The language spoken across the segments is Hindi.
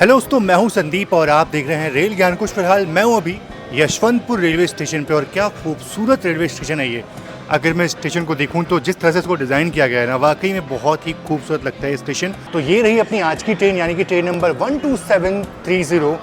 हेलो दोस्तों, मैं हूं संदीप और आप देख रहे हैं रेल ज्ञान कुछ। फिलहाल मैं हूं अभी यशवंतपुर रेलवे स्टेशन पे और क्या खूबसूरत रेलवे स्टेशन है ये। अगर मैं स्टेशन को देखूं तो जिस तरह से इसको डिज़ाइन किया गया है ना, वाकई में बहुत ही खूबसूरत लगता है ये स्टेशन। तो ये रही अपनी आज की ट्रेन, यानी कि ट्रेन नंबर 12730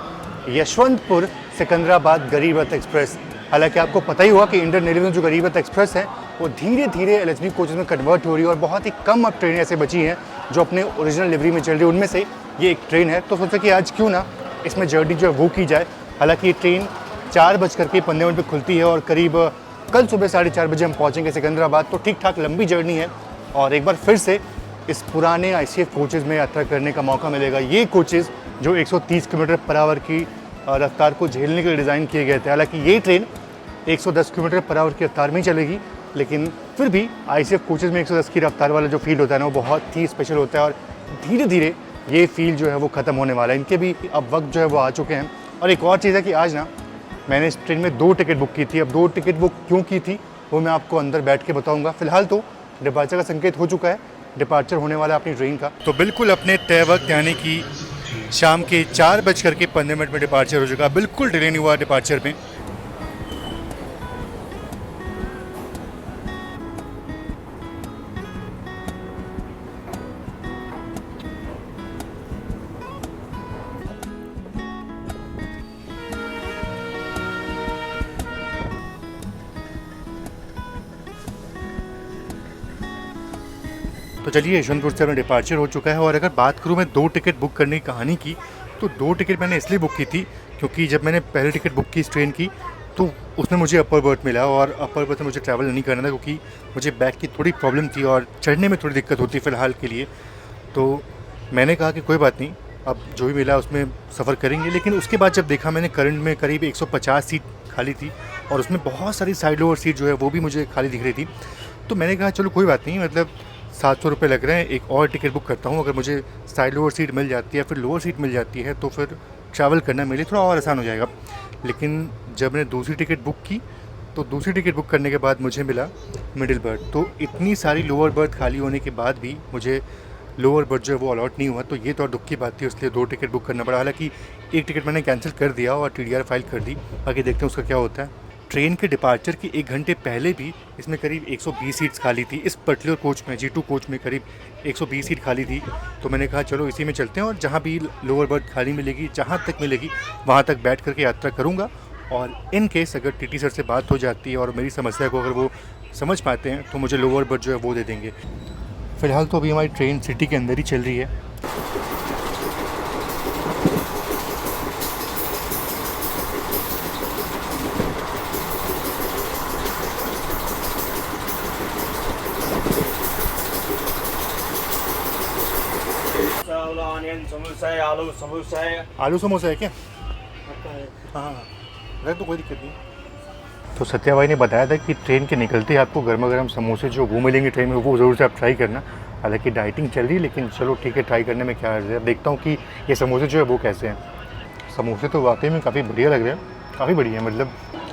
यशवंतपुर सिकंदराबाद गरीब रथ एक्सप्रेस। हालांकि आपको पता ही होगा कि इंडियन रेलवे में जो गरीब रथ एक्सप्रेस है वो धीरे धीरे एलएचबी कोचेज में कन्वर्ट हो रही है और बहुत ही कम अब ट्रेनें ऐसे बची हैं जो अपने ओरिजिनल लिवरी में चल रही है। उनमें से ये एक ट्रेन है, तो सोचा कि आज क्यों ना इसमें जर्नी जो है वो की जाए। हालांकि ये ट्रेन 4:15 पे खुलती है और करीब कल सुबह 4:30 बजे हम पहुंचेंगे सिकंदराबाद। तो ठीक ठाक लंबी जर्नी है और एक बार फिर से इस पुराने आईसीएफ कोचेज़ में यात्रा करने का मौका मिलेगा। ये कोचेज़ जो 130 किलोमीटर पर आवर की रफ्तार को झेलने के लिए डिज़ाइन किए गए थे। हालांकि ये ट्रेन 110 किलोमीटर पर आवर की रफ्तार में ही चलेगी, लेकिन फिर भी आईसीएफ कोचेज़ में 110 की रफ्तार वाला जो फील होता है ना, वो बहुत ही स्पेशल होता है और धीरे धीरे ये फील जो है वो ख़त्म होने वाला है। इनके भी अब वक्त जो है वो आ चुके हैं। और एक और चीज़ है कि आज ना मैंने इस ट्रेन में 2 टिकट बुक की थी। अब 2 टिकट बुक क्यों की थी वो मैं आपको अंदर बैठ के बताऊंगा। फिलहाल तो डिपार्चर का संकेत हो चुका है, डिपार्चर होने वाला है अपनी ट्रेन का। तो बिल्कुल अपने तय वक्त यानी कि शाम के 4:15 में डिपार्चर हो चुका। बिल्कुल डिले नहीं हुआ डिपार्चर में। तो चलिए, यशवंतपुर से अपना डिपार्चर हो चुका है। और अगर बात करूँ मैं 2 टिकट बुक करने की कहानी की, तो 2 टिकट मैंने इसलिए बुक की थी क्योंकि जब मैंने पहले टिकट बुक की इस ट्रेन की तो उसमें मुझे अपर बर्थ मिला और अपर बर्थ में मुझे ट्रैवल नहीं करना था क्योंकि मुझे बैक की थोड़ी प्रॉब्लम थी और चढ़ने में थोड़ी दिक्कत होती फ़िलहाल के लिए। तो मैंने कहा कि कोई बात नहीं, अब जो भी मिला उसमें सफ़र करेंगे। लेकिन उसके बाद जब देखा मैंने, करंट में करीब 150 सीट खाली थी और उसमें बहुत सारी साइड लोअर सीट जो है वो भी मुझे खाली दिख रही थी। तो मैंने कहा चलो कोई बात नहीं, मतलब 700 रुपये लग रहे हैं, एक और टिकट बुक करता हूँ। अगर मुझे साइड लोअर सीट मिल जाती है, फिर लोअर सीट मिल जाती है, तो फिर ट्रैवल करना मेरे लिए थोड़ा और आसान हो जाएगा। लेकिन जब मैंने दूसरी टिकट बुक की तो दूसरी टिकट बुक करने के बाद मुझे मिला मिडिल बर्थ। तो इतनी सारी लोअर बर्थ खाली होने के बाद भी मुझे लोअर बर्थ जो है वो अलॉट नहीं हुआ। तो ये तो और दुख की बात थी, इसलिए 2 टिकट बुक करना पड़ा। हालांकि एक टिकट मैंने कैंसिल कर दिया और टीडीआर फाइल कर दी, आगे देखते हैं उसका क्या होता है। ट्रेन के डिपार्चर के 1 घंटे पहले भी इसमें करीब 120 सीट्स खाली थी। इस पर्टिकुलर कोच में, G2 कोच में करीब 120 सीट खाली थी। तो मैंने कहा चलो इसी में चलते हैं और जहाँ भी लोअर बर्थ खाली मिलेगी, जहाँ तक मिलेगी वहाँ तक बैठ करके यात्रा करूँगा। और इन केस अगर टीटी सर से बात हो जाती है और मेरी समस्या को अगर वो समझ पाते हैं तो मुझे लोअर बर्थ जो है वो दे देंगे। फ़िलहाल तो अभी हमारी ट्रेन सिटी के अंदर ही चल रही है। आलू समोसा है क्या? हाँ, अरे तो कोई दिक्कत नहीं। तो सत्या भाई ने बताया था कि ट्रेन के निकलते ही आपको गर्मा गर्म समोसे जो वो मिलेंगे ट्रेन में, वो ज़रूर से आप ट्राई करना। हालांकि डाइटिंग चल रही है, लेकिन चलो ठीक है, ट्राई करने में क्या अर्ज़ है। अब देखता हूँ कि ये समोसे जो है वो कैसे हैं। समोसे तो वाकई में काफ़ी बढ़िया लग रहे हैं, काफ़ी बढ़िया। मतलब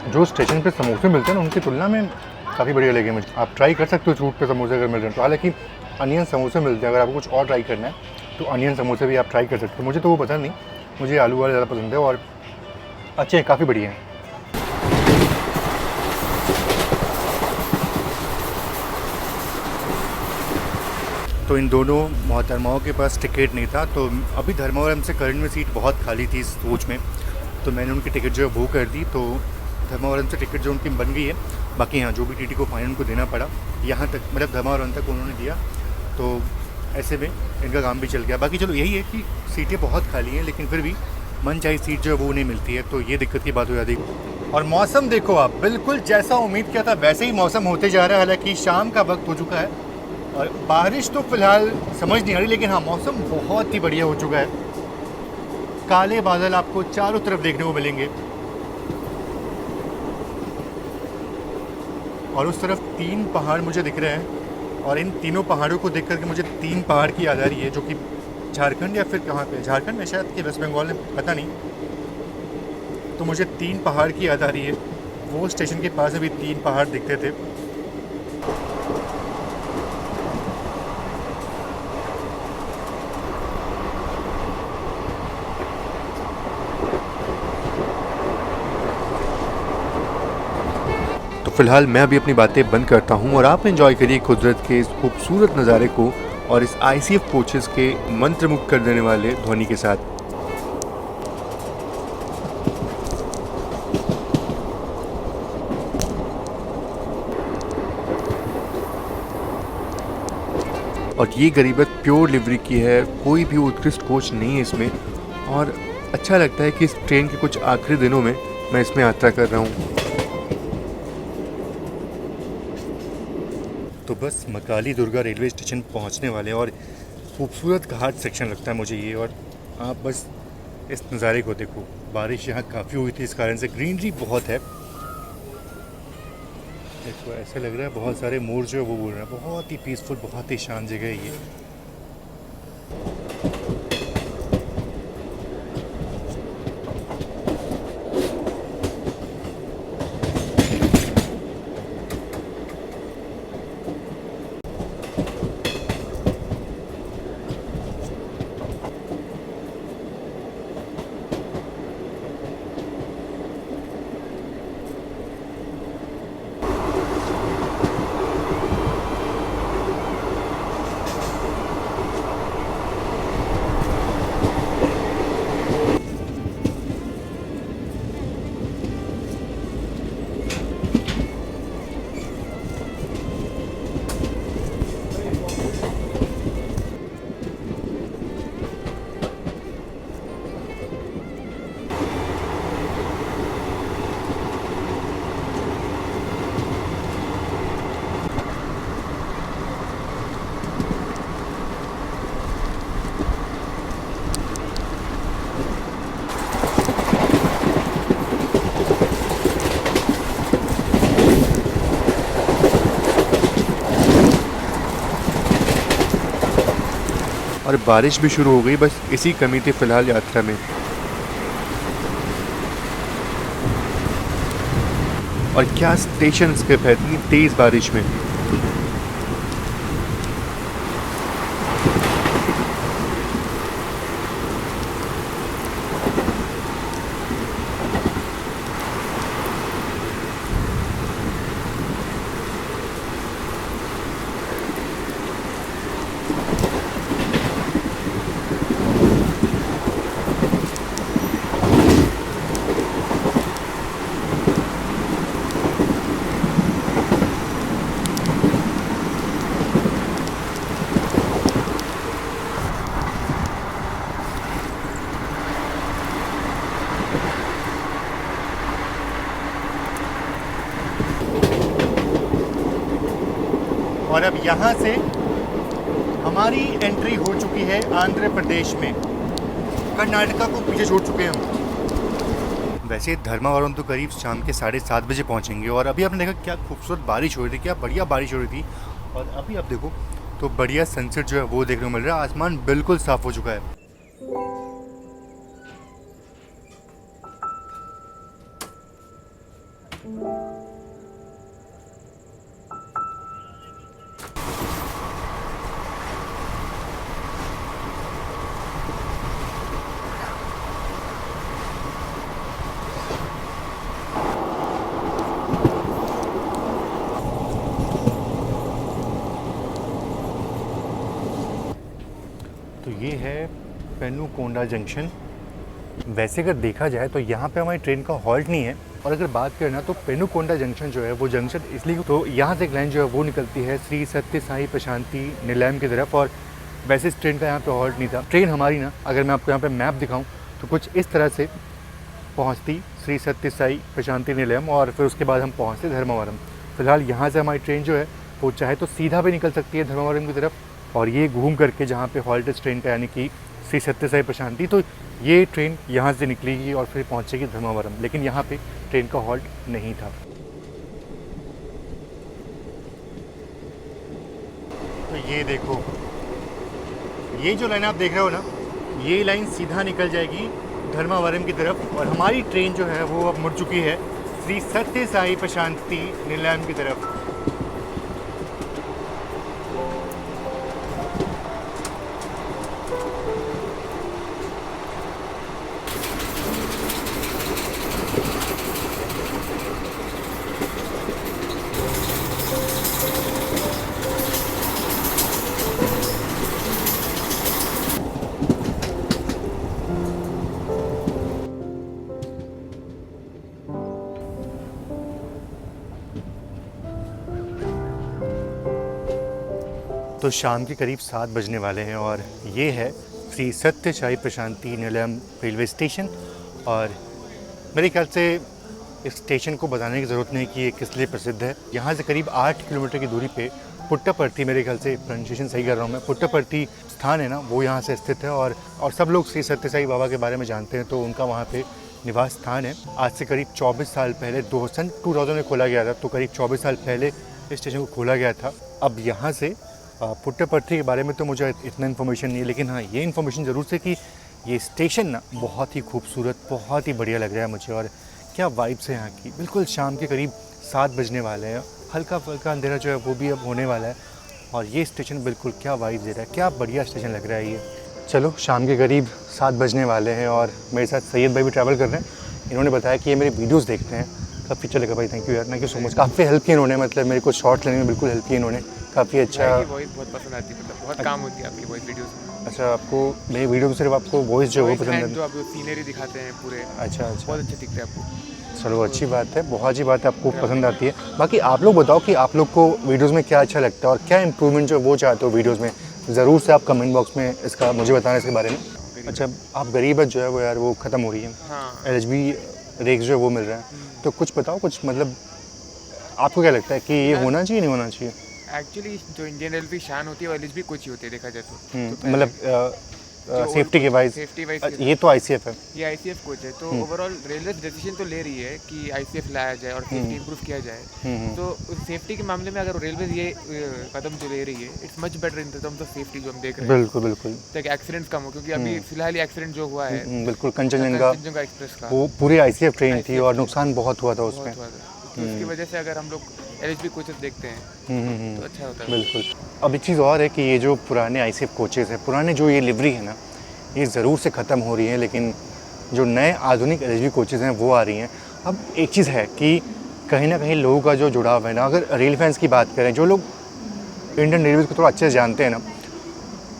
जो स्टेशन पर समोसे मिलते हैं ना, उनकी तुलना में काफ़ी बढ़िया लगे मुझे। आप ट्राई कर सकते हो रूट पर समोसे अगर मिल रहे हैं तो। हालाँकि अनियन समोसे मिलते हैं, अगर आपको कुछ और ट्राई करना है तो अनियन समोसे भी आप ट्राई कर सकते हो। मुझे तो वो पसंद नहीं, मुझे आलू वाले ज़्यादा पसंद है और अच्छे हैं, काफ़ी बढ़िया हैं। तो इन दोनों मोहतरमाओं के पास टिकट नहीं था, तो अभी धर्मावरम से करंट में सीट बहुत खाली थी इस कोच में, तो मैंने उनकी टिकट जो है वो कर दी। तो धर्मावरम से टिकट जो उनकी बन गई है। बाकी हाँ, जो भी टीटी को फाइन उनको देना पड़ा, यहाँ तक मतलब धर्मावरम तक उन्होंने दिया। तो ऐसे में इनका काम भी चल गया। बाकी चलो यही है कि सीटें बहुत खाली हैं, लेकिन फिर भी मनचाही सीट जो है वो नहीं मिलती है, तो ये दिक्कत की बात हो जाती है। और मौसम देखो आप, बिल्कुल जैसा उम्मीद किया था वैसे ही मौसम होते जा रहा है। हालांकि शाम का वक्त हो चुका है और बारिश तो फ़िलहाल समझ नहीं आ रही, लेकिन हाँ मौसम बहुत ही बढ़िया हो चुका है। काले बादल आपको चारों तरफ देखने को मिलेंगे और उस तरफ 3 पहाड़ मुझे दिख रहे हैं। और इन तीनों पहाड़ों को देख करके मुझे 3 पहाड़ की याद आ रही है, जो कि झारखंड या फिर कहाँ पे, झारखंड में शायद कि वेस्ट बंगाल में, पता नहीं। तो मुझे 3 पहाड़ की याद आ रही है। वो स्टेशन के पास अभी 3 पहाड़ दिखते थे। फ़िलहाल मैं अभी अपनी बातें बंद करता हूँ और आप एंजॉय करिए कुदरत के इस खूबसूरत नज़ारे को और इस ICF कोचेज़ के मंत्रमुग्ध कर देने वाले ध्वनि के साथ। और ये गरीबत प्योर लिवरी की है, कोई भी उत्कृष्ट कोच नहीं है इसमें और अच्छा लगता है कि इस ट्रेन के कुछ आखिरी दिनों में मैं इसमें यात्रा कर रहा हूँ। तो बस मकाली दुर्गा रेलवे स्टेशन पहुंचने वाले हैं और खूबसूरत घाट सेक्शन लगता है मुझे ये। और आप बस इस नज़ारे को देखो, बारिश यहाँ काफ़ी हुई थी इस कारण से ग्रीनरी बहुत है। देखो ऐसा लग रहा है बहुत सारे मोर जो है वो बोल रहे हैं। बहुत ही पीसफुल, बहुत ही शांत जगह है ये। और बारिश भी शुरू हो गई, बस इसी कमी थी फ़िलहाल यात्रा में। और क्या स्टेशन स्किप है इतनी तेज़ बारिश में। और अब यहाँ से हमारी एंट्री हो चुकी है आंध्र प्रदेश में। कर्नाटका को पीछे छोड़ चुके हैं हम। वैसे धर्मावरम तो करीब शाम के 7:30 बजे पहुँचेंगे। और अभी आपने देखा क्या खूबसूरत बारिश हो रही थी, क्या बढ़िया बारिश हो रही थी। और अभी आप देखो तो बढ़िया सनसेट जो है वो देखने को मिल रहा है। आसमान बिल्कुल साफ़ हो चुका है। तो ये है पेनुकोंडा जंक्शन। वैसे अगर देखा जाए तो यहाँ पे हमारी ट्रेन का हॉल्ट नहीं है। और अगर बात करें ना तो पेनुकोंडा जंक्शन जो है वो जंक्शन इसलिए तो यहाँ से एक लाइन जो है वो निकलती है श्री सत्य साई प्रशांति नीलम की तरफ। और वैसे इस ट्रेन का यहाँ पे हॉल्ट नहीं था। ट्रेन हमारी ना, अगर मैं आपको यहाँ पे मैप दिखाऊँ तो कुछ इस तरह से पहुँचती श्री सत्य साई प्रशांति नीलम और फिर उसके बाद हम पहुँचते धर्मावरम। फ़िलहाल यहाँ से हमारी ट्रेन जो है वो चाहे तो सीधा भी निकल सकती है धर्मावरम की तरफ और ये घूम करके जहाँ पे हॉल्ट इस ट्रेन का यानी कि श्री सत्य साई प्रशांति, तो ये ट्रेन यहाँ से निकलेगी और फिर पहुँचेगी धर्मावरम। लेकिन यहाँ पे ट्रेन का हॉल्ट नहीं था। तो ये देखो, ये जो लाइन आप देख रहे हो ना, ये लाइन सीधा निकल जाएगी धर्मावरम की तरफ और हमारी ट्रेन जो है वो अब मुड़ चुकी है श्री सत्य साई प्रशांति नीलम की तरफ। तो शाम के करीब 7 बजने वाले हैं और ये है श्री सत्य साई प्रशांति निलयम रेलवे स्टेशन। और मेरे ख्याल से इस स्टेशन को बताने की ज़रूरत नहीं कि ये किस लिए प्रसिद्ध है। यहाँ से करीब 8 किलोमीटर की दूरी पे पुट्टापर्थी, मेरे ख्याल से प्रोनाउंसिएशन सही कर रहा हूँ मैं, पुट्टापर्थी स्थान है ना, वो यहाँ से स्थित है। और सब लोग श्री सत्य साई बाबा के बारे में जानते हैं, तो उनका वहाँ पे निवास स्थान है। आज से करीब 24 साल पहले 2000 में खोला गया था, तो करीब 24 साल पहले इस स्टेशन को खोला गया था। अब यहाँ से पुट्टापर्थी के बारे में तो मुझे इतना इन्फॉर्मेशन नहीं है, लेकिन हाँ ये इन्फॉर्मेशन ज़रूर से कि ये स्टेशन ना बहुत ही खूबसूरत, बहुत ही बढ़िया लग रहा है मुझे। और क्या वाइब्स है यहाँ की। बिल्कुल शाम के करीब 7 बजने वाले हैं, हल्का फुल्का अंधेरा जो है वो भी अब होने वाला है। और ये स्टेशन बिल्कुल क्या वाइब दे रहा है, क्या बढ़िया स्टेशन लग रहा है ये। चलो शाम के करीब 7 बजने वाले हैं और मेरे साथ सैयद भाई भी ट्रैवल कर रहे हैं। इन्होंने बताया कि ये मेरे वीडियोस देखते हैं। काफ़ी अच्छा लगा भाई, थैंक यू यार, थैंक यू सो मच। काफ़ी हेल्प की इन्होंने, मतलब मेरे को शॉर्ट लेने में बिल्कुल हेल्प की इन्होंने, काफ़ी अच्छा। वॉइस बहुत पसंद आती है, मतलब बहुत काम होती है आपकी वॉइस वीडियोस में। अच्छा, आपको मेरी वीडियो में सिर्फ आपको वॉइस जो है वो पसंद है? जो आप सीनरी दिखाते हैं पूरे, अच्छा, बहुत अच्छे दिखते हैं आपको। चलो अच्छी बात है, बहुत अच्छी बात है, आपको पसंद आती है। बाकी आप लोग बताओ कि आप लोग को वीडियोस में क्या अच्छा लगता है और क्या इंप्रूवमेंट जो वो चाहते हो वीडियोस में। ज़रूर से आप कमेंट बॉक्स में इसका मुझे बताना इसके बारे में। अच्छा, आप गरीबत जो है वो यार वो ख़त्म हो रही है, LHB रेक्स जो है वो मिल रहा है, तो कुछ बताओ, कुछ मतलब आपको क्या लगता है कि ये होना चाहिए नहीं होना चाहिए? एक्चुअली जो इंडियन रेलवे शान होती है वो LHB कुछ ही होती है देखा जाए तो। मतलब सेफ्टी के वाइज ये तो ICF है, ये ICF कोच है, तो ओवरऑल रेलवे डिसीजन तो ले रही है कि ICF लाया जाए और सेफ्टी इंप्रूव किया जाए। तो सेफ्टी के मामले में अगर रेलवे ये कदम जो ले रही है, it's much better in terms of safety जो हम देख रहे हैं। बिल्कुल बिल्कुल, ताकि एक्सीडेंट कम हो, क्योंकि अभी फिलहाल एक्सीडेंट जो हुआ है बिल्कुल कंचनजंगा एक्सप्रेस का, वो पूरी ICF ट्रेन थी और नुकसान बहुत हुआ था उसमें। तो उसकी वजह से अगर हम लोग LHB कोचेस देखते हैं तो अच्छा होता है। बिल्कुल। अब एक चीज़ और है कि ये जो पुराने ICF कोचेज़ हैं, पुराने जो ये लिवरी है ना, ये ज़रूर से ख़त्म हो रही है, लेकिन जो नए आधुनिक LHB कोचेज़ हैं वो आ रही हैं। अब एक चीज़ है कि कहीं ना कहीं लोगों का जो जुड़ाव है ना, अगर रेल फैंस की बात करें, जो लोग इंडियन रेलवेज़ को थोड़ा अच्छे से जानते हैं ना,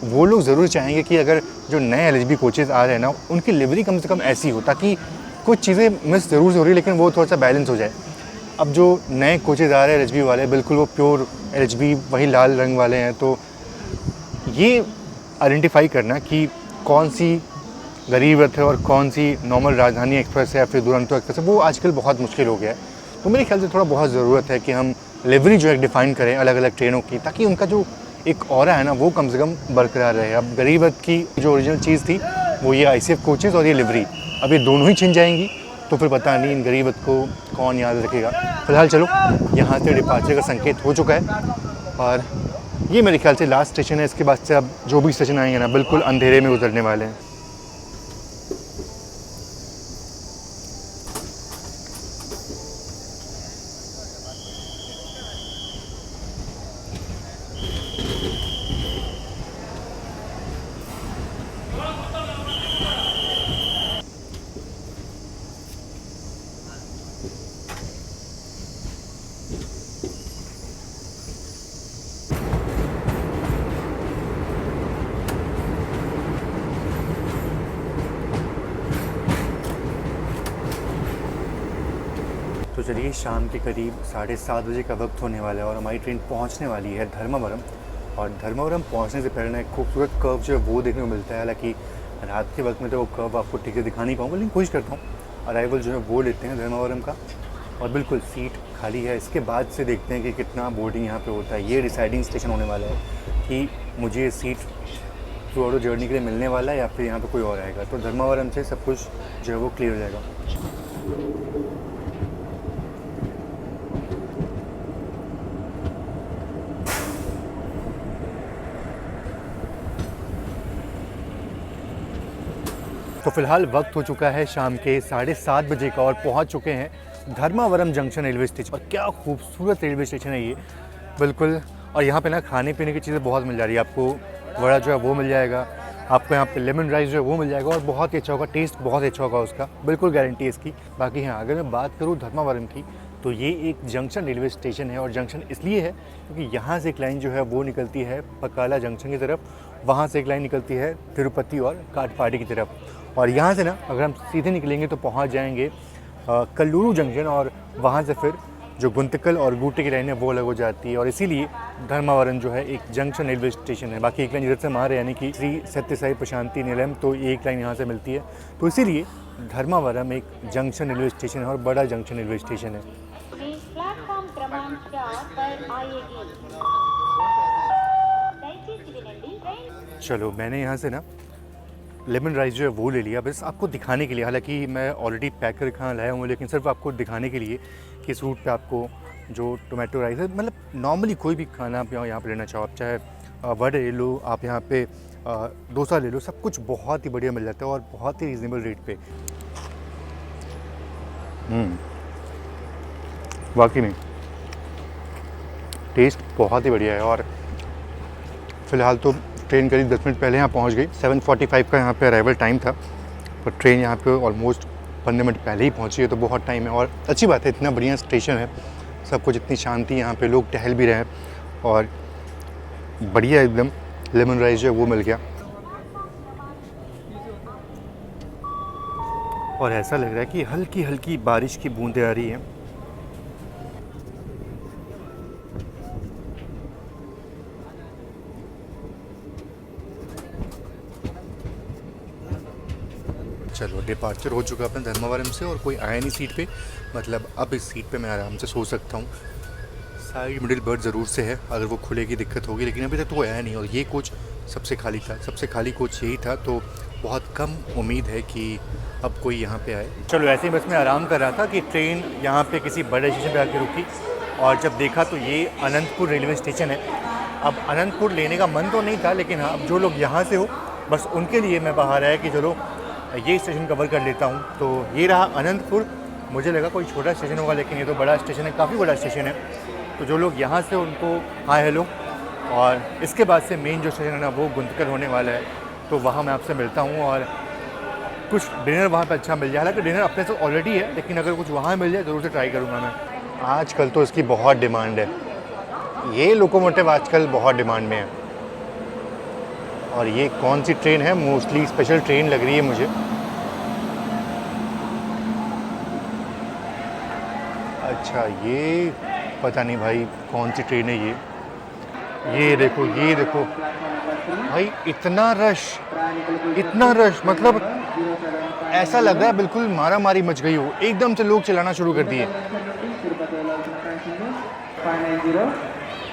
वो लोग ज़रूर चाहेंगे कि अगर जो नए LHB कोचेज़ आ रहे हैं ना, उनकी लिवरी कम से कम ऐसी हो ताकि कुछ चीज़ें मिस ज़रूर से हो रही है, लेकिन वो थोड़ा सा बैलेंस हो जाए। अब जो नए कोचेज़ आ रहे हैं LHB वाले, बिल्कुल वो प्योर LHB वही लाल रंग वाले हैं, तो ये आइडेंटिफाई करना कि कौन सी गरीब रथ है और कौन सी नॉर्मल राजधानी एक्सप्रेस है या फिर दुरंतो एक्सप्रेस है, वो आजकल बहुत मुश्किल हो गया है। तो मेरे ख्याल से थोड़ा बहुत ज़रूरत है कि हम लिवरी जो है डिफ़ाइन करें अलग अलग ट्रेनों की, ताकि उनका जो एक ऑरा है ना वो कम से कम बरकरार रहे। अब गरीब रथ की जो ओरिजिनल चीज़ थी वो ये ICF कोचेज़ और ये लिवरी, अब ये दोनों ही छिन जाएंगी तो फिर पता नहीं इन गरीब रथ को कौन याद रखेगा। फिलहाल चलो, यहाँ से डिपार्चर का संकेत हो चुका है और ये मेरे ख्याल से लास्ट स्टेशन है। इसके बाद से अब जो भी स्टेशन आएंगे ना, बिल्कुल अंधेरे में उतरने वाले हैं। तो चलिए, शाम के करीब 7:30 बजे का वक्त होने वाला है और हमारी ट्रेन पहुंचने वाली है धर्मावरम। और धर्मावरम पहुंचने से पहले ना एक खूबसूरत कर्व जो है वो देखने को मिलता है। हालांकि रात के वक्त में तो वो कर्व आपको ठीक से दिखा नहीं पाऊंगा, लेकिन कोशिश करता हूँ। अराइवल जो है वो लेते हैं धर्मावरम का और बिल्कुल सीट खाली है। इसके बाद से देखते हैं कि कितना बोर्डिंग यहाँ पर होता है। ये डिसाइडिंग स्टेशन होने वाला है कि मुझे सीट थ्रू आउट जर्नी के लिए मिलने वाला है या फिर यहाँ पर कोई और आएगा। तो धर्मावरम से सब कुछ जो है वो क्लियर हो जाएगा। तो फिलहाल वक्त हो चुका है शाम के 7:30 बजे का और पहुंच चुके हैं धर्मावरम जंक्शन रेलवे स्टेशन। और क्या खूबसूरत रेलवे स्टेशन है ये, बिल्कुल। और यहाँ पे ना खाने पीने की चीज़ें बहुत मिल जा रही है। आपको वड़ा जो है वो मिल जाएगा, आपको यहाँ पे लेमन राइस जो है वो मिल जाएगा और बहुत ही अच्छा होगा, टेस्ट बहुत अच्छा होगा उसका, बिल्कुल गारंटी है इसकी। बाकी हाँ, अगर मैं बात करूँ धर्मावरम की, तो ये एक जंक्शन रेलवे स्टेशन है। और जंक्शन इसलिए है क्योंकि यहाँ से एक लाइन जो है वो निकलती है पकाला जंक्शन की तरफ, वहाँ से एक लाइन निकलती है तिरुपति और काटपाडी की तरफ। और यहाँ से ना अगर हम सीधे निकलेंगे तो पहुँच जाएंगे कल्लूरू जंक्शन और वहाँ से फिर जो गुंतकल और गूटे की लाइन है वो अलग हो जाती है, और इसीलिए धर्मावरम जो है एक जंक्शन रेलवे स्टेशन है। बाकी एक लाइन इधर से मारे यानी कि श्री सत्यसाई प्रशांति निलयम, तो एक लाइन यहाँ से मिलती है। तो इसीलिए धर्मावरम एक जंक्शन रेलवे स्टेशन है और बड़ा जंक्शन रेलवे स्टेशन है। प्लेटफॉर्म क्रमांक 4 पर आएगी। चलो मैंने यहाँ से ना लेमन राइस जो है वो ले लिया, बस आपको दिखाने के लिए। हालांकि मैं ऑलरेडी पैक कर खाना लाया हूँ, लेकिन सिर्फ आपको दिखाने के लिए कि इस रूट पे आपको जो टोमेटो राइस है, मतलब नॉर्मली कोई भी खाना आप यहाँ पे लेना चाहो, आप चाहे वड़े ले लो, आप यहाँ पे डोसा ले लो, सब कुछ बहुत ही बढ़िया मिल जाता है और बहुत ही रीज़नेबल रेट पे। वाकई में टेस्ट बहुत ही बढ़िया है। और फ़िलहाल तो ट्रेन करीब 10 मिनट पहले यहाँ पहुँच गई। 7:45 का यहाँ पे अराइवल टाइम था, पर ट्रेन यहाँ पे ऑलमोस्ट 15 मिनट पहले ही पहुँची है, तो बहुत टाइम है। और अच्छी बात है, इतना बढ़िया स्टेशन है, सब कुछ इतनी शांति, यहाँ पे लोग टहल भी रहे हैं और बढ़िया एकदम लेमन राइस जो है वो मिल गया। और ऐसा लग रहा है कि हल्की हल्की बारिश की बूंदें आ रही हैं। चलो डिपार्चर हो चुका अपने धर्मावरम से और कोई आया नहीं सीट पे, मतलब अब इस सीट पे मैं आराम से सो सकता हूँ। साइड मिडिल बर्थ ज़रूर से है, अगर वो खुलेगी दिक्कत होगी, लेकिन अभी तक तो आया नहीं। और ये कोच सबसे खाली था, सबसे खाली कोच यही था, तो बहुत कम उम्मीद है कि अब कोई यहाँ पे आए। चलो ऐसे ही बस मैं आराम कर रहा था कि ट्रेन यहाँ पे किसी बड़े स्टेशन पे आके रुकी, और जब देखा तो ये अनंतपुर रेलवे स्टेशन है। अब अनंतपुर लेने का मन तो नहीं था, लेकिन हाँ, अब जो लोग यहाँ से हो बस उनके लिए मैं बाहर आया कि चलो ये स्टेशन कवर कर लेता हूँ। तो ये रहा अनंतपुर। मुझे लगा कोई छोटा स्टेशन होगा, लेकिन ये तो बड़ा स्टेशन है, काफ़ी बड़ा स्टेशन है। तो जो लोग यहाँ से उनको हाय हेलो। और इसके बाद से मेन जो स्टेशन है ना वो गुंतकल होने वाला है, तो वहाँ मैं आपसे मिलता हूँ और कुछ डिनर वहाँ पे अच्छा मिल जाए। हालांकि डिनर अपने से ऑलरेडी है, लेकिन अगर कुछ वहाँ मिल जाए ज़रूर से ट्राई करूँगा मैं। आजकल तो इसकी बहुत डिमांड है, ये लोकोमोटिव आजकल बहुत डिमांड में है। और ये कौन सी ट्रेन है, मोस्टली स्पेशल ट्रेन लग रही है मुझे। अच्छा, ये पता नहीं भाई कौन सी ट्रेन है ये देखो, ये देखो भाई, इतना रश, मतलब ऐसा लग रहा है बिल्कुल मारा मारी मच गई हो, एकदम से लोग चलाना शुरू कर दिए।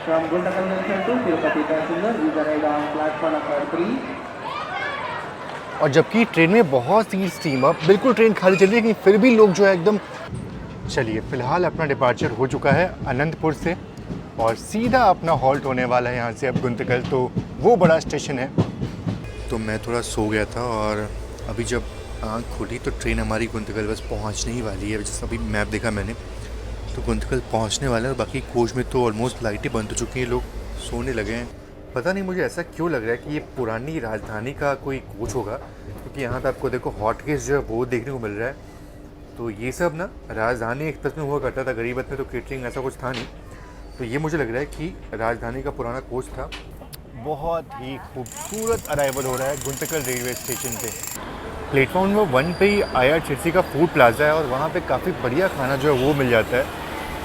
From Guntakal Junction to Tirupati passenger is arrived on platform number 3. और जबकि ट्रेन में बहुत सीट्स थी, अब बिल्कुल ट्रेन खाली चल रही है, लेकिन फिर भी लोग जो है एकदम। चलिए फ़िलहाल अपना डिपार्चर हो चुका है अनंतपुर से, और सीधा अपना हॉल्ट होने वाला है यहाँ से अब गुंतकल, तो वो बड़ा स्टेशन है। तो मैं थोड़ा सो गया था, और अभी जब आँख खुली तो ट्रेन हमारी गुंतकल बस पहुँचने ही वाली है। जैसे अभी मैप देखा मैंने तो गुंतकल पहुंचने वाला है, और बाकी कोच में तो ऑलमोस्ट लाइटें बंद हो चुकी हैं, लोग सोने लगे हैं। पता नहीं मुझे ऐसा क्यों लग रहा है कि ये पुरानी राजधानी का कोई कोच होगा, क्योंकि यहाँ पे आपको देखो हॉटकेस जो है वो देखने को मिल रहा है। तो ये सब ना राजधानी एक्सप्रेस में हुआ करता था, गरीबत में तो केटरिंग ऐसा कुछ था नहीं। तो ये मुझे लग रहा है कि राजधानी का पुराना कोच था। बहुत ही खूबसूरत अराइवल हो रहा है गुंतकल रेलवे स्टेशन पे। प्लेटफॉर्म नंबर 1 पे ही IRCTC का फूड प्लाजा है, और वहाँ पे काफ़ी बढ़िया खाना जो है वो मिल जाता है।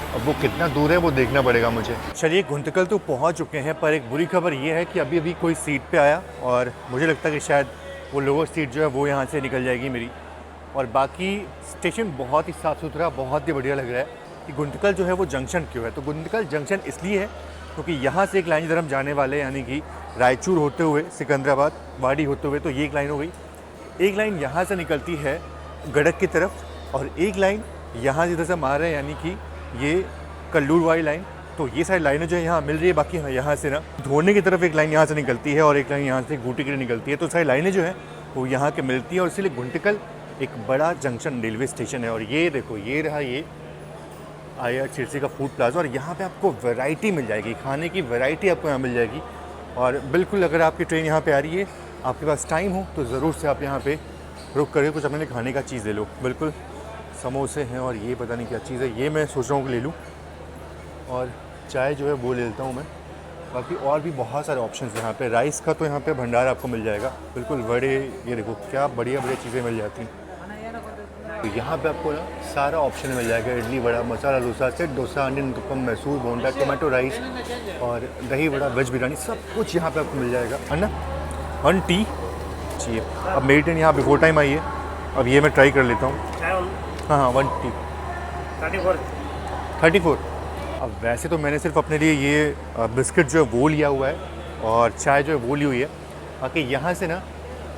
अब वो कितना दूर है वो देखना पड़ेगा मुझे। चलिए गुंतकल तो पहुँच चुके हैं, पर एक बुरी खबर ये है कि अभी कोई सीट पे आया, और मुझे लगता है कि शायद वो लोअर सीट जो है वो यहाँ से निकल जाएगी मेरी। और बाकी स्टेशन बहुत ही साफ़ सुथरा, बहुत ही बढ़िया लग रहा है। कि गुंतकल जो है वो जंक्शन क्यों है, तो गुंतकल जंक्शन इसलिए है क्योंकि यहाँ से एक लाइन इधर हम जाने वाले, यानी कि रायचूर होते हुए सिकंदराबाद वाड़ी होते हुए, तो ये एक लाइन हो गई। एक लाइन यहाँ से निकलती है गड़क की तरफ, और एक लाइन यहाँ से इधर से मार रहे हैं, यानी कि ये कल्लूर वाली लाइन। तो ये सारी लाइनें जो है यहाँ मिल रही है। बाकी यहाँ से ना धोने की तरफ एक लाइन यहाँ से निकलती है, और एक लाइन यहाँ से गूटी के लिए निकलती है। तो सारी लाइनें जो है वो यहाँ के मिलती है, और इसीलिए गुंतकल एक बड़ा जंक्शन रेलवे स्टेशन है। और ये देखो, ये रहा ये IRCTC का फूड प्लाजा, और यहाँ पे आपको वैरायटी मिल जाएगी, खाने की वैरायटी आपको यहाँ मिल जाएगी। और बिल्कुल अगर आपकी ट्रेन यहाँ पे आ रही है, आपके पास टाइम हो, तो ज़रूर से आप यहाँ पे रुक करके कुछ अपने खाने का चीज़ ले लो। बिल्कुल समोसे हैं, और ये पता नहीं क्या चीज़ है, ये मैं सोच रहा हूँ कि ले लूँ। और चाय जो है वो ले लेता हूँ मैं। बाकी और भी बहुत सारे ऑप्शंस हैं यहाँ पे। राइस का तो यहाँ पे भंडार आपको मिल जाएगा, बिल्कुल बड़े। ये देखो क्या बढ़िया बढ़िया चीज़ें मिल जाती हैं। तो यहाँ पे आपको ना सारा ऑप्शन मिल जाएगा, इडली वड़ा, मसाला डोसा, सेट डोसा, अनियन उत्तपम, मैसूर बोंडा, टोमेटो राइस और दही वड़ा, वेज बिरयानी, सब कुछ यहाँ पे आपको मिल जाएगा, है ना। 1 टी चाहिए। अब मेरी ट्रेन यहाँ बिफोर टाइम आई है, अब ये मैं ट्राई कर लेता हूँ। हाँ 1 टी 34। अब वैसे तो मैंने सिर्फ अपने लिए ये बिस्किट जो है वो लिया हुआ है और चाय जो है वो ली हुई है, बाकी यहाँ से ना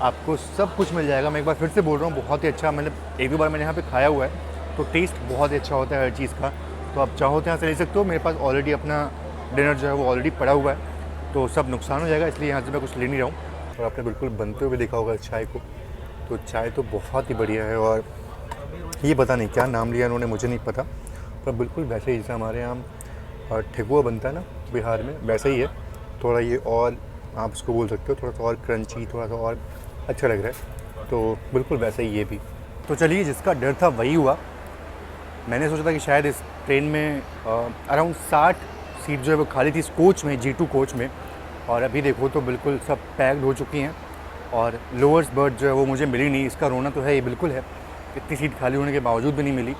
आपको सब कुछ मिल जाएगा। मैं एक बार फिर से बोल रहा हूँ, बहुत ही अच्छा, मतलब एक दो बार मैंने यहाँ पे खाया हुआ है तो टेस्ट बहुत ही अच्छा होता है हर चीज़ का। तो आप चाहो तो यहाँ से ले सकते हो। मेरे पास ऑलरेडी अपना डिनर जो है वो ऑलरेडी पड़ा हुआ है, तो सब नुकसान हो जाएगा, इसलिए यहाँ से मैं कुछ ले नहीं रहा हूँ। और आपने बिल्कुल बनते हुए देखा होगा चाय को, तो चाय तो बहुत ही बढ़िया है। और ये पता नहीं क्या नाम लिया इन्होंने, मुझे नहीं पता, पर बिल्कुल वैसे ही जैसे हमारे यहाँ ठेकुआ बनता है ना बिहार में, वैसा ही है। थोड़ा ये और आप उसको बोल सकते हो, थोड़ा सा और क्रंची, थोड़ा सा और अच्छा लग रहा है, तो बिल्कुल वैसे ही ये भी। तो चलिए, जिसका डर था वही हुआ। मैंने सोचा था कि शायद इस ट्रेन में अराउंड 60 सीट जो है वो खाली थी इस कोच में, G2 कोच में, और अभी देखो तो बिल्कुल सब पैक्ड हो चुकी हैं और लोअर्स बर्थ जो है वो मुझे मिली नहीं। इसका रोना तो है, ये बिल्कुल है, इतनी सीट खाली होने के बावजूद भी नहीं मिली।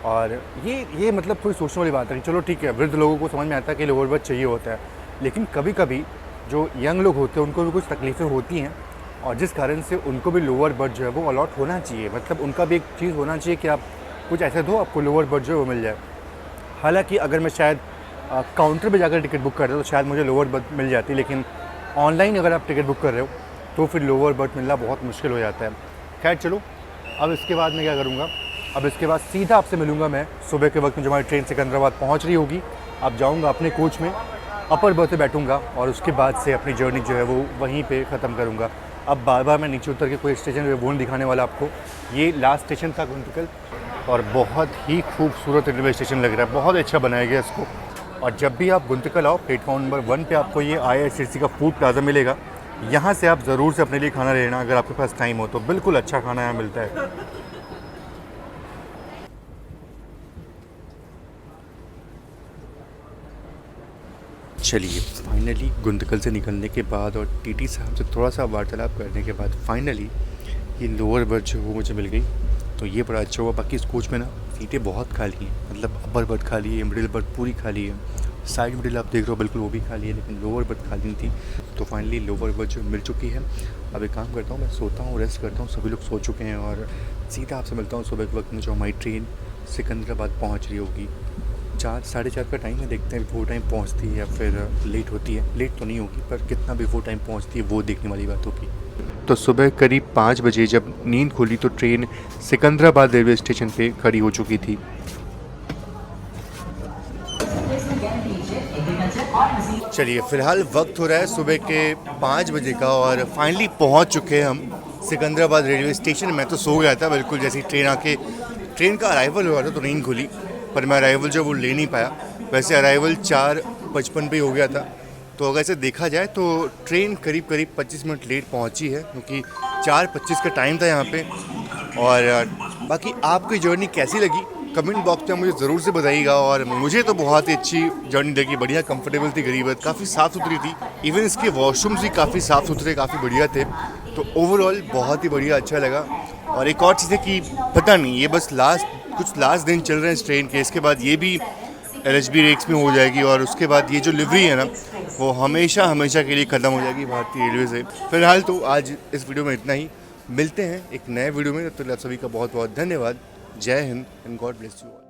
और ये मतलब थोड़ी सोचने वाली बात है कि चलो ठीक है, वृद्ध लोगों को समझ में आता है कि लोअर बर्थ चाहिए होता है, लेकिन कभी कभी जो यंग लोग होते हैं उनको भी कुछ तकलीफ़ें होती हैं, और जिस कारण से उनको भी लोअर बर्थ जो है वो अलॉट होना चाहिए। मतलब उनका भी एक चीज़ होना चाहिए कि आप कुछ ऐसे दो आपको लोअर बर्थ जो है वो मिल जाए। हालांकि अगर मैं शायद काउंटर पे जाकर टिकट बुक कर रहा तो शायद मुझे लोअर बर्थ मिल जाती, लेकिन ऑनलाइन अगर आप टिकट बुक कर रहे हो तो फिर लोअर बर्थ मिलना बहुत मुश्किल हो जाता है। खैर चलो, अब इसके बाद मैं क्या करूँगा, अब इसके बाद सीधा आपसे मिलूँगा मैं सुबह के वक्त में, जब हमारी ट्रेन सिकंदराबाद पहुँच रही होगी। अब जाऊँगा अपने कोच में, अपर बर्थ पे बैठूँगा और उसके बाद से अपनी जर्नी जो है वो वहीं पे ख़त्म करूँगा। अब बार बार मैं नीचे उतर के कोई स्टेशन वो नहीं दिखाने वाला आपको। ये लास्ट स्टेशन था गुंतकल, और बहुत ही खूबसूरत रेलवे स्टेशन लग रहा है, बहुत अच्छा बनाया गया इसको। और जब भी आप गुंतकल आओ, प्लेटफॉर्म नंबर 1 पे आपको ये IRCTC का फूड प्लाजा मिलेगा। यहाँ से आप ज़रूर से अपने लिए खाना लेना, अगर आपके पास टाइम हो तो। बिल्कुल अच्छा खाना यहाँ मिलता है। चलिए, फाइनली गुंतकल से निकलने के बाद और TT साहब से थोड़ा सा वार्तालाप करने के बाद फाइनली ये लोअर बर्थ जो वो मुझे मिल गई, तो ये बड़ा अच्छा हुआ। बाकी इस कोच में ना सीटें बहुत खाली हैं, मतलब अपर बर्थ खाली है, मिडिल बर्थ पूरी खाली है, साइड मिडिल आप देख रहे हो बिल्कुल वो भी खाली है, लेकिन लोअर बर्थ खाली नहीं थी। तो फाइनली लोअर बर्थ जो मिल चुकी है। अब एक काम करता हूँ, मैं सोता हूँ, रेस्ट करता हूँ, सभी लोग सो चुके हैं, और सीधा आपसे मिलता हूँ सुबह के वक्त में, जो हमारी ट्रेन सिकंदराबाद पहुँच रही होगी। 4 साढ़े 4 का टाइम है, देखते हैं बिफोर टाइम पहुंचती है या फिर लेट होती है। लेट तो नहीं होगी, पर कितना बिफोर टाइम पहुंचती है वो देखने वाली बात होगी। तो सुबह करीब 5 बजे जब नींद खुली तो ट्रेन सिकंदराबाद रेलवे स्टेशन पे खड़ी हो चुकी थी। चलिए, फ़िलहाल वक्त हो रहा है सुबह के 5 बजे का, और फाइनली पहुंच चुके हैं हम सिकंदराबाद रेलवे स्टेशन। मैं तो सो गया था बिल्कुल, जैसे ट्रेन आके, ट्रेन का अराइवल हुआ था तो नींद खुली, पर मैं अराइवल जो वो ले नहीं पाया। वैसे अराइवल 4:55 पे हो गया था, तो अगर ऐसे देखा जाए तो ट्रेन करीब 25 मिनट लेट पहुंची है, क्योंकि 4:25 का टाइम था यहाँ पे। और बाकी आपकी जर्नी कैसी लगी कमेंट बॉक्स में मुझे ज़रूर से बताइएगा। और मुझे तो बहुत ही अच्छी जर्नी लगी, बढ़िया कंफर्टेबल थी, गरीबत काफ़ी साफ़ सुथरी थी, इवन इसके वॉशरूम्स भी काफ़ी साफ़ सुथरे, काफ़ी बढ़िया थे। तो ओवरऑल बहुत ही बढ़िया, अच्छा लगा। और एक और चीज़ है कि पता नहीं, ये बस कुछ लास्ट दिन चल रहे हैं इस ट्रेन के, इसके बाद ये भी LHB रेक्स में हो जाएगी, और उसके बाद ये जो लिवरी है ना वो हमेशा के लिए ख़त्म हो जाएगी भारतीय रेलवे से। फिलहाल तो आज इस वीडियो में इतना ही, मिलते हैं एक नए वीडियो में। तो आप सभी का बहुत बहुत धन्यवाद। जय Hind and God bless you all.